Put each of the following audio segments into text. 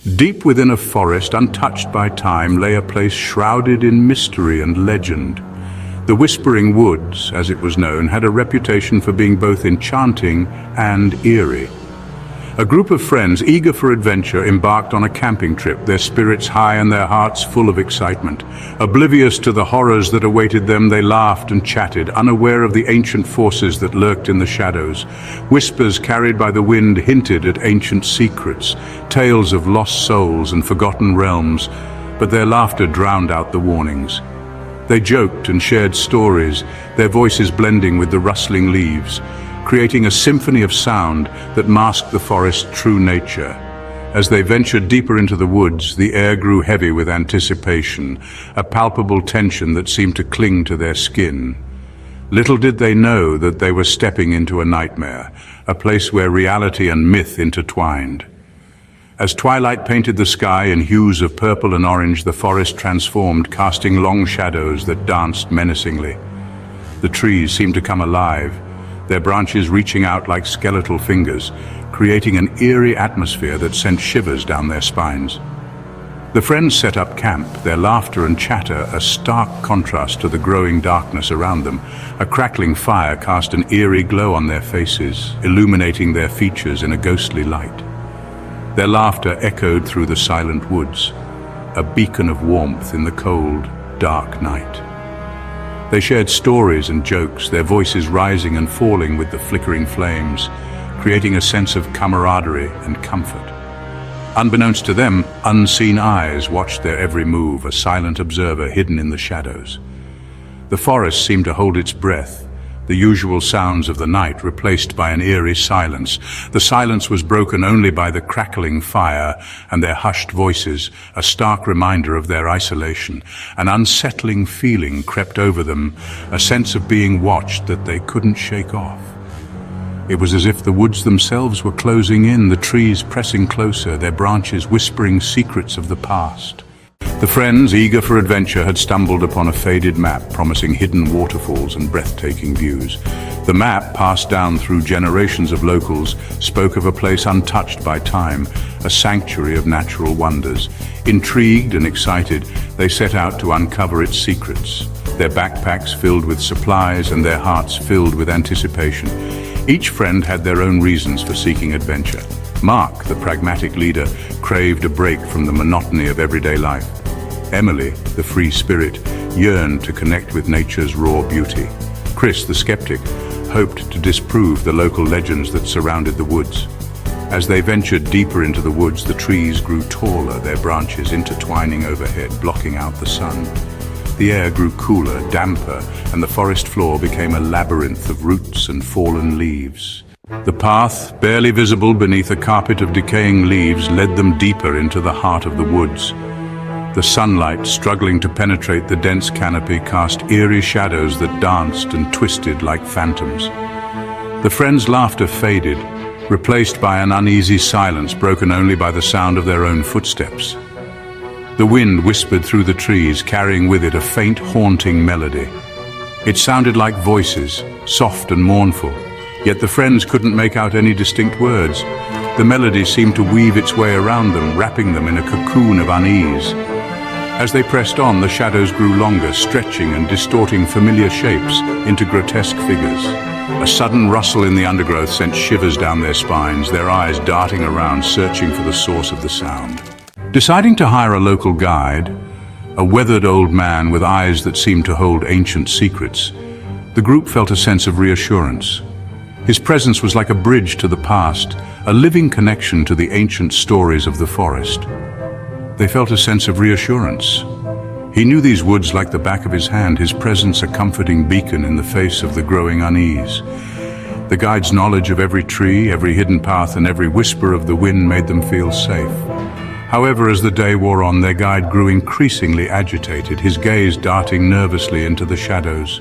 Deep within a forest, untouched by time, lay a place shrouded in mystery and legend. The Whispering Woods, as it was known, had a reputation for being both enchanting and eerie. A group of friends, eager for adventure, embarked on a camping trip, their spirits high and their hearts full of excitement. Oblivious to the horrors that awaited them, they laughed and chatted, unaware of the ancient forces that lurked in the shadows. Whispers carried by the wind hinted at ancient secrets, tales of lost souls and forgotten realms, but their laughter drowned out the warnings. They joked and shared stories, their voices blending with the rustling leaves, creating a symphony of sound that masked the forest's true nature. As they ventured deeper into the woods, the air grew heavy with anticipation, a palpable tension that seemed to cling to their skin. Little did they know that they were stepping into a nightmare, a place where reality and myth intertwined. As twilight painted the sky in hues of purple and orange, the forest transformed, casting long shadows that danced menacingly. The trees seemed to come alive, their branches reaching out like skeletal fingers, creating an eerie atmosphere that sent shivers down their spines. The friends set up camp, their laughter and chatter a stark contrast to the growing darkness around them. A crackling fire cast an eerie glow on their faces, illuminating their features in a ghostly light. Their laughter echoed through the silent woods, a beacon of warmth in the cold, dark night. They shared stories and jokes, their voices rising and falling with the flickering flames, creating a sense of camaraderie and comfort. Unbeknownst to them, unseen eyes watched their every move, a silent observer hidden in the shadows. The forest seemed to hold its breath, the usual sounds of the night replaced by an eerie silence. The silence was broken only by the crackling fire and their hushed voices, a stark reminder of their isolation. An unsettling feeling crept over them, a sense of being watched that they couldn't shake off. It was as if the woods themselves were closing in, the trees pressing closer, their branches whispering secrets of the past. The friends, eager for adventure, had stumbled upon a faded map promising hidden waterfalls and breathtaking views. The map, passed down through generations of locals, spoke of a place untouched by time, a sanctuary of natural wonders. Intrigued and excited, they set out to uncover its secrets, their backpacks filled with supplies and their hearts filled with anticipation. Each friend had their own reasons for seeking adventure. Mark, the pragmatic leader, craved a break from the monotony of everyday life. Emily, the free spirit, yearned to connect with nature's raw beauty. Chris, the skeptic, hoped to disprove the local legends that surrounded the woods. As they ventured deeper into the woods, the trees grew taller, their branches intertwining overhead, blocking out the sun. The air grew cooler, damper, and the forest floor became a labyrinth of roots and fallen leaves. The path, barely visible beneath a carpet of decaying leaves, led them deeper into the heart of the woods. The sunlight, struggling to penetrate the dense canopy, cast eerie shadows that danced and twisted like phantoms. The friends' laughter faded, replaced by an uneasy silence broken only by the sound of their own footsteps. The wind whispered through the trees, carrying with it a faint, haunting melody. It sounded like voices, soft and mournful, yet the friends couldn't make out any distinct words. The melody seemed to weave its way around them, wrapping them in a cocoon of unease. As they pressed on, the shadows grew longer, stretching and distorting familiar shapes into grotesque figures. A sudden rustle in the undergrowth sent shivers down their spines, their eyes darting around, searching for the source of the sound. Deciding to hire a local guide, a weathered old man with eyes that seemed to hold ancient secrets, the group felt a sense of reassurance. His presence was like a bridge to the past, a living connection to the ancient stories of the forest. They felt a sense of reassurance. He knew these woods like the back of his hand, his presence a comforting beacon in the face of the growing unease. The guide's knowledge of every tree, every hidden path, and every whisper of the wind made them feel safe. However, as the day wore on, their guide grew increasingly agitated, his gaze darting nervously into the shadows.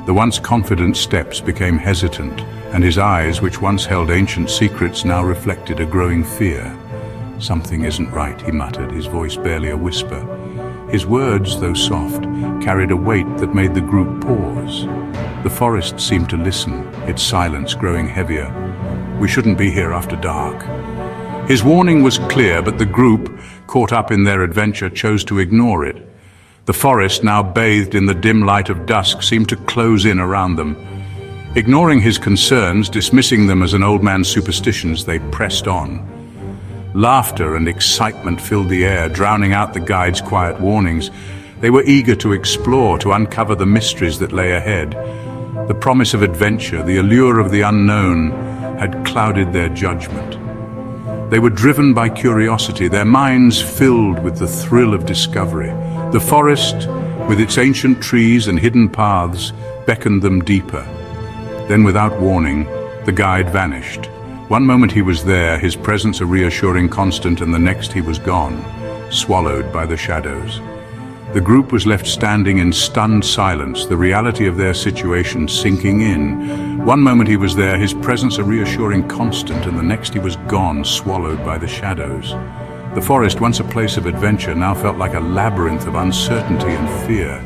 The once confident steps became hesitant, and his eyes, which once held ancient secrets, now reflected a growing fear. "Something isn't right," he muttered, his voice barely a whisper. His words, though soft, carried a weight that made the group pause. The forest seemed to listen, its silence growing heavier. "We shouldn't be here after dark." His warning was clear, but the group, caught up in their adventure, chose to ignore it. The forest, now bathed in the dim light of dusk, seemed to close in around them. Ignoring his concerns, dismissing them as an old man's superstitions, they pressed on. Laughter and excitement filled the air, drowning out the guide's quiet warnings. They were eager to explore, to uncover the mysteries that lay ahead. The promise of adventure, the allure of the unknown, had clouded their judgment. They were driven by curiosity, their minds filled with the thrill of discovery. The forest, with its ancient trees and hidden paths, beckoned them deeper. Then, without warning, the guide vanished. One moment he was there, his presence a reassuring constant, and the next he was gone, swallowed by the shadows. The group was left standing in stunned silence, the reality of their situation sinking in. One moment he was there, his presence a reassuring constant, and the next he was gone, swallowed by the shadows. The forest, once a place of adventure, now felt like a labyrinth of uncertainty and fear.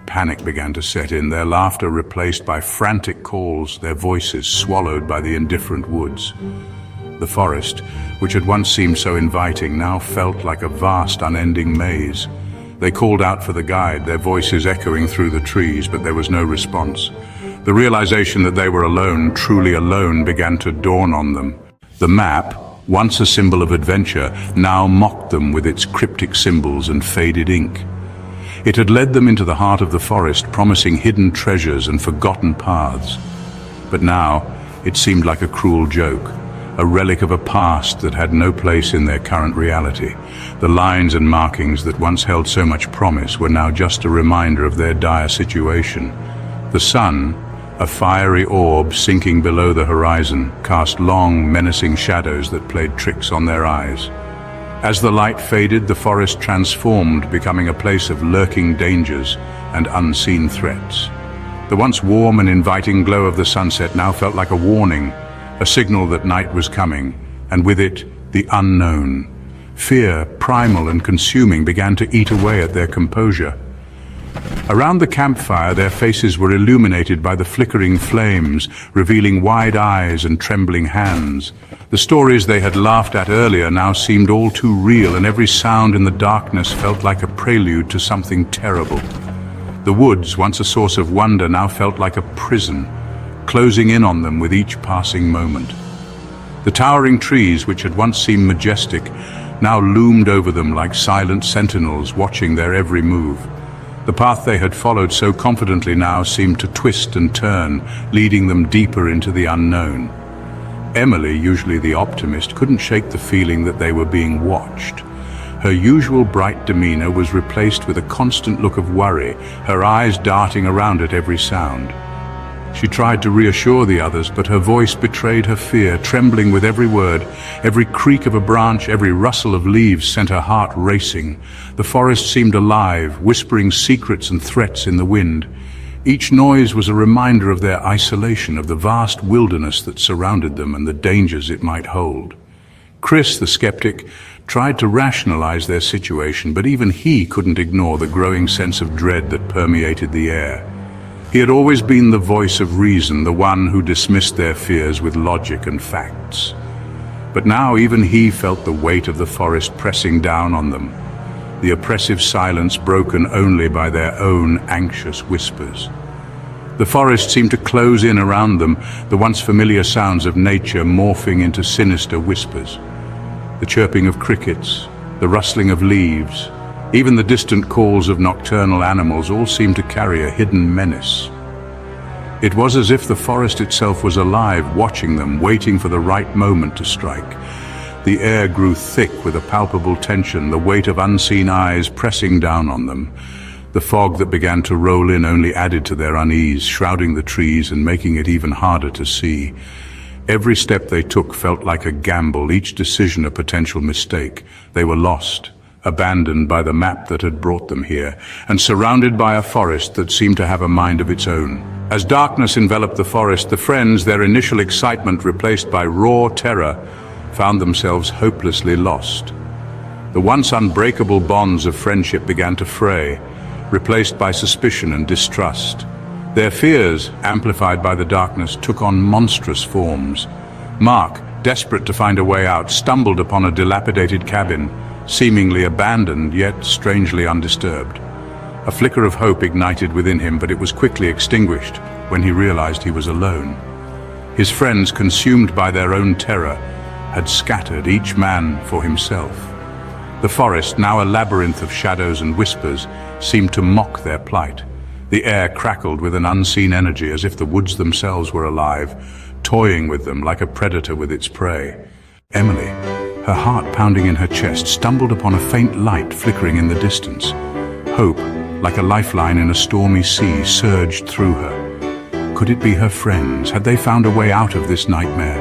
Panic began to set in, their laughter replaced by frantic calls, their voices swallowed by the indifferent woods. The forest, which had once seemed so inviting, now felt like a vast, unending maze. They called out for the guide, their voices echoing through the trees, but there was no response. The realization that they were alone, truly alone, began to dawn on them. The map, once a symbol of adventure, now mocked them with its cryptic symbols and faded ink. It had led them into the heart of the forest, promising hidden treasures and forgotten paths. But now, it seemed like a cruel joke, a relic of a past that had no place in their current reality. The lines and markings that once held so much promise were now just a reminder of their dire situation. The sun, a fiery orb sinking below the horizon, cast long, menacing shadows that played tricks on their eyes. As the light faded, the forest transformed, becoming a place of lurking dangers and unseen threats. The once warm and inviting glow of the sunset now felt like a warning, a signal that night was coming, and with it, the unknown. Fear, primal and consuming, began to eat away at their composure. Around the campfire, their faces were illuminated by the flickering flames, revealing wide eyes and trembling hands. The stories they had laughed at earlier now seemed all too real, and every sound in the darkness felt like a prelude to something terrible. The woods, once a source of wonder, now felt like a prison, closing in on them with each passing moment. The towering trees, which had once seemed majestic, now loomed over them like silent sentinels watching their every move. The path they had followed so confidently now seemed to twist and turn, leading them deeper into the unknown. Emily, usually the optimist, couldn't shake the feeling that they were being watched. Her usual bright demeanor was replaced with a constant look of worry, her eyes darting around at every sound. She tried to reassure the others, but her voice betrayed her fear, trembling with every word. Every creak of a branch, every rustle of leaves sent her heart racing. The forest seemed alive, whispering secrets and threats in the wind. Each noise was a reminder of their isolation, of the vast wilderness that surrounded them and the dangers it might hold. Chris, the skeptic, tried to rationalize their situation, but even he couldn't ignore the growing sense of dread that permeated the air. He had always been the voice of reason, the one who dismissed their fears with logic and facts. But now even he felt the weight of the forest pressing down on them, the oppressive silence broken only by their own anxious whispers. The forest seemed to close in around them, the once familiar sounds of nature morphing into sinister whispers. The chirping of crickets, the rustling of leaves, even the distant calls of nocturnal animals all seemed to carry a hidden menace. It was as if the forest itself was alive, watching them, waiting for the right moment to strike. The air grew thick with a palpable tension, the weight of unseen eyes pressing down on them. The fog that began to roll in only added to their unease, shrouding the trees and making it even harder to see. Every step they took felt like a gamble, each decision a potential mistake. They were lost, abandoned by the map that had brought them here, and surrounded by a forest that seemed to have a mind of its own. As darkness enveloped the forest, the friends, their initial excitement replaced by raw terror, found themselves hopelessly lost. The once unbreakable bonds of friendship began to fray, replaced by suspicion and distrust. Their fears, amplified by the darkness, took on monstrous forms. Mark, desperate to find a way out, stumbled upon a dilapidated cabin, seemingly abandoned yet strangely undisturbed. A flicker of hope ignited within him, but it was quickly extinguished when he realized he was alone. His friends, consumed by their own terror, had scattered, each man for himself. The forest, now a labyrinth of shadows and whispers, seemed to mock their plight. The air crackled with an unseen energy, as if the woods themselves were alive, toying with them like a predator with its prey. Emily, her heart pounding in her chest, stumbled upon a faint light flickering in the distance. Hope, like a lifeline in a stormy sea, surged through her. Could it be her friends? Had they found a way out of this nightmare?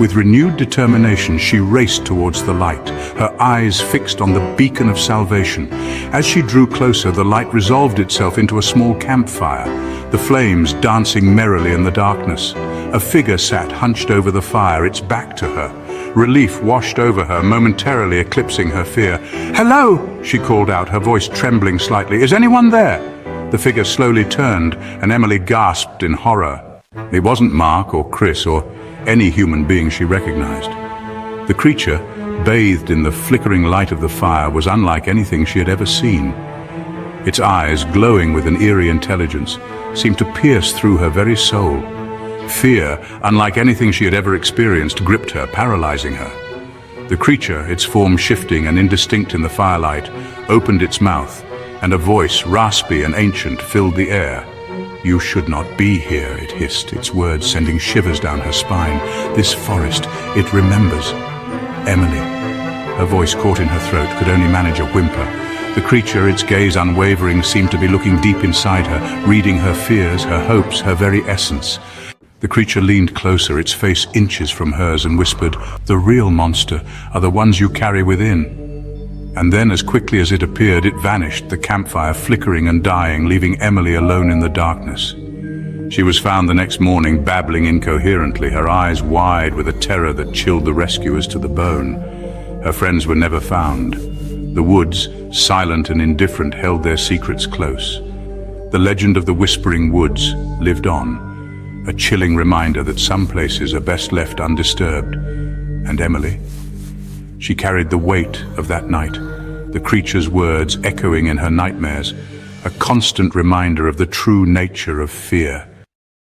With renewed determination, she raced towards the light, her eyes fixed on the beacon of salvation. As she drew closer, the light resolved itself into a small campfire, the flames dancing merrily in the darkness. A figure sat hunched over the fire, its back to her. Relief washed over her, momentarily eclipsing her fear. "Hello!" she called out, her voice trembling slightly. "Is anyone there?" The figure slowly turned, and Emily gasped in horror. It wasn't Mark or Chris or any human being she recognized. The creature, bathed in the flickering light of the fire, was unlike anything she had ever seen. Its eyes, glowing with an eerie intelligence, seemed to pierce through her very soul. Fear, unlike anything she had ever experienced, gripped her, paralyzing her. The creature, its form shifting and indistinct in the firelight, opened its mouth, and a voice, raspy and ancient, filled the air. "You should not be here," it hissed, its words sending shivers down her spine. "This forest, it remembers." Emily, her voice caught in her throat, could only manage a whimper. The creature, its gaze unwavering, seemed to be looking deep inside her, reading her fears, her hopes, her very essence. The creature leaned closer, its face inches from hers, and whispered, "The real monster are the ones you carry within." And then, as quickly as it appeared, it vanished, the campfire flickering and dying, leaving Emily alone in the darkness. She was found the next morning, babbling incoherently, her eyes wide with a terror that chilled the rescuers to the bone. Her friends were never found. The woods, silent and indifferent, held their secrets close. The legend of the Whispering Woods lived on, a chilling reminder that some places are best left undisturbed. And Emily? She carried the weight of that night, the creature's words echoing in her nightmares, a constant reminder of the true nature of fear.